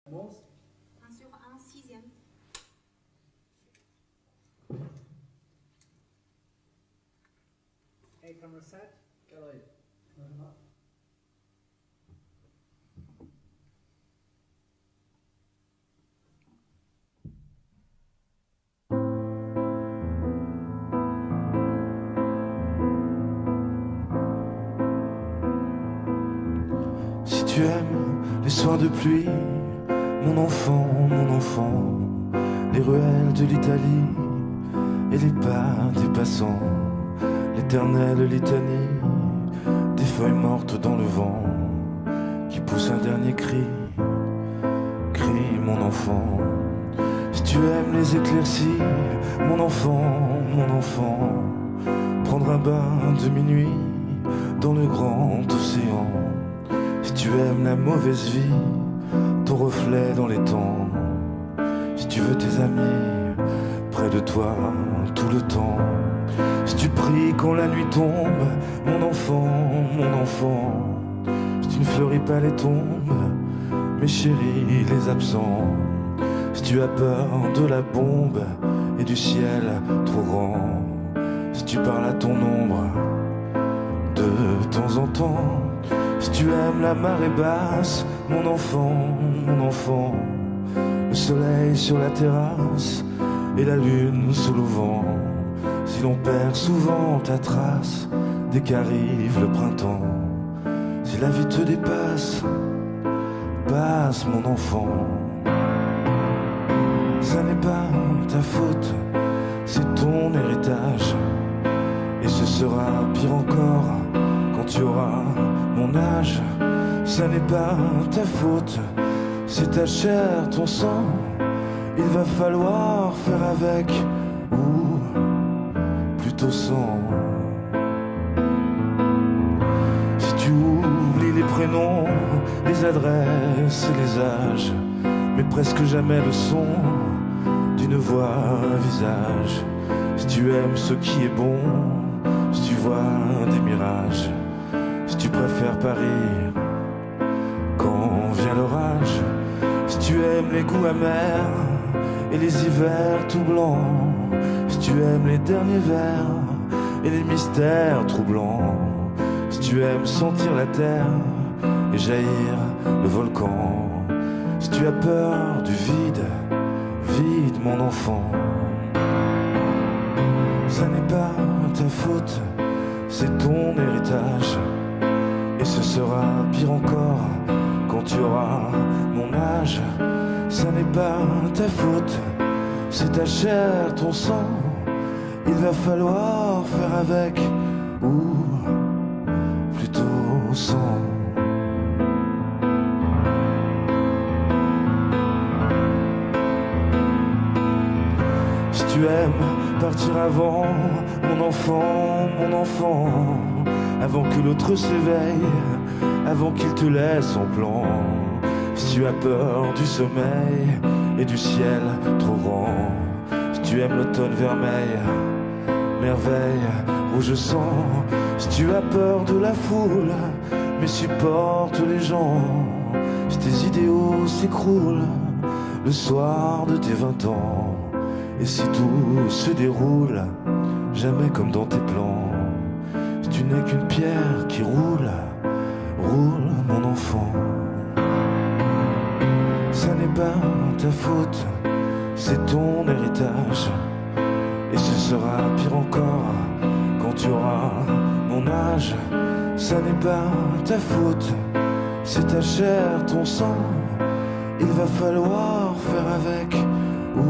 Commence. 1 sur 1, sixième. Hey, caméra 7. Galerie. Si tu aimes les soirs de pluie, mon enfant, les ruelles de l'Italie et les pas des passants, l'éternelle litanie des feuilles mortes dans le vent qui poussent un dernier cri, crie mon enfant. Si tu aimes les éclaircies, mon enfant, prendre un bain de minuit dans le grand océan. Si tu aimes la mauvaise vie, ton reflet dans les temps. Si tu veux tes amis près de toi tout le temps. Si tu pries quand la nuit tombe, mon enfant. Si tu ne fleuris pas les tombes, mes chéris les absents. Si tu as peur de la bombe et du ciel trop grand. Si tu parles à ton ombre de temps en temps. Si tu aimes la marée basse, mon enfant, le soleil sur la terrasse et la lune sous le vent. Si l'on perd souvent ta trace dès qu'arrive le printemps. Si la vie te dépasse, passe mon enfant. Ça n'est pas ta faute, c'est ton héritage. Et ce sera pire encore quand tu auras mon âge. Ça n'est pas ta faute, c'est ta chair, ton sang. Il va falloir faire avec, ou plutôt sans. Si tu oublies les prénoms, les adresses et les âges, mais presque jamais le son d'une voix, un visage. Si tu aimes ce qui est bon, si tu vois des mirages, si tu préfères Paris quand vient l'orage, si tu aimes les goûts amers et les hivers tout blancs, si tu aimes les derniers vers et les mystères troublants, si tu aimes sentir la terre et jaillir le volcan, si tu as peur du vide, vide mon enfant. Ça n'est pas ta faute, c'est ton héritage. Et ce sera pire encore quand tu auras mon âge. Ça n'est pas ta faute, c'est ta chair, ton sang. Il va falloir faire avec, ou plutôt sans. Si tu aimes partir avant, mon enfant, avant que l'autre s'éveille, avant qu'il te laisse en plan. Si tu as peur du sommeil et du ciel trop grand, si tu aimes l'automne vermeil, merveille, rouge sang. Si tu as peur de la foule, mais supporte les gens. Si tes idéaux s'écroulent le soir de tes 20 ans. Et si tout se déroule jamais comme dans tes plans. Si tu n'es qu'une pierre qui roule, roule mon enfant. Ça n'est pas ta faute, c'est ton héritage. Et ce sera pire encore quand tu auras mon âge. Ça n'est pas ta faute, c'est ta chair, ton sang. Il va falloir faire avec, ou